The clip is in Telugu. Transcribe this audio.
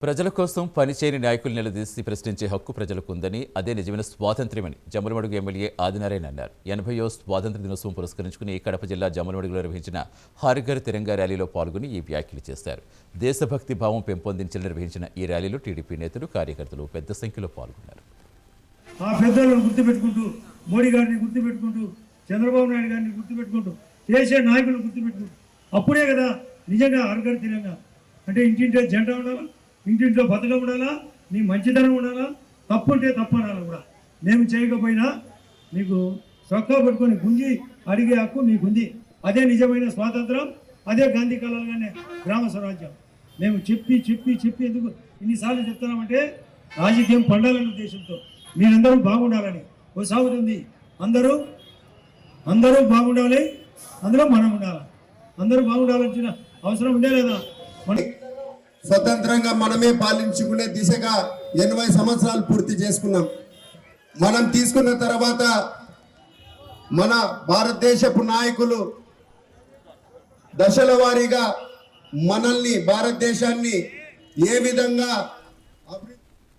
ప్రజల కోసం పనిచేయని నాయకులు నిలదీసి ప్రశ్నించే హక్కు ప్రజలకు ఉందని, అదే నిజమైన స్వాతంత్ర్యమని జమ్మలమడుగు ఎమ్మెల్యే ఆదినారాయణ అన్నారు. 80వ స్వాతంత్ర్య దినోత్సవం పురస్కరించుకుని కడప జిల్లా జమ్మలమడుగులో నిర్వహించిన హర్ ఘర్ తిరంగా ర్యాలీలో పాల్గొని ఈ వ్యాఖ్యలు చేశారు. దేశభక్తి భావం పెంపొందించేలా నిర్వహించిన ఈ ర్యాలీలో టీడీపీ నేతలు, కార్యకర్తలు పెద్ద సంఖ్యలో పాల్గొన్నారు. ఆ పెద్దలను గుర్తుపెట్టుకుంటూ, మోడీ గారిని గుర్తుపెట్టుకుంటూ, చంద్రబాబు నాయుడు గారిని గుర్తుపెట్టుకుంటూ, చేసే నాయకులను గుర్తుపెట్టుకుంటూ, అప్పుడే కదా నిజంగా హర్ ఘర్ తిరంగా అంటే ఇంటింటే జెండా ఉండాలా, ఇంటింట్లో బతకం ఉండాలా, నీ మంచితనం ఉండాలా, తప్పు అంటే తప్పు అనాలి కూడా. మేము చేయకపోయినా నీకు చొక్కా పట్టుకొని గుంజి అడిగే హక్కు నీకుంది. అదే నిజమైన స్వాతంత్రం, అదే గాంధీ కళలుగానే గ్రామ స్వరాజ్యం. మేము చెప్పి ఎందుకు ఇన్నిసార్లు చెప్తున్నామంటే రాజకీయం పండాలనే ఉద్దేశంతో, మీరందరూ బాగుండాలని. ఓ సాగుతుంది, అందరూ బాగుండాలి, అందులో మనం ఉండాలి. అందరూ బాగుండాల్సిన అవసరం ఉందే లేదా? స్వతంత్రంగా మనమే పాలించుకునే దిశగా 80 సంవత్సరాలు పూర్తి చేసుకున్నాం. మనం తీసుకున్న తర్వాత మన భారతదేశపు నాయకులు దశల వారీగా మనల్ని, భారతదేశాన్ని ఏ విధంగా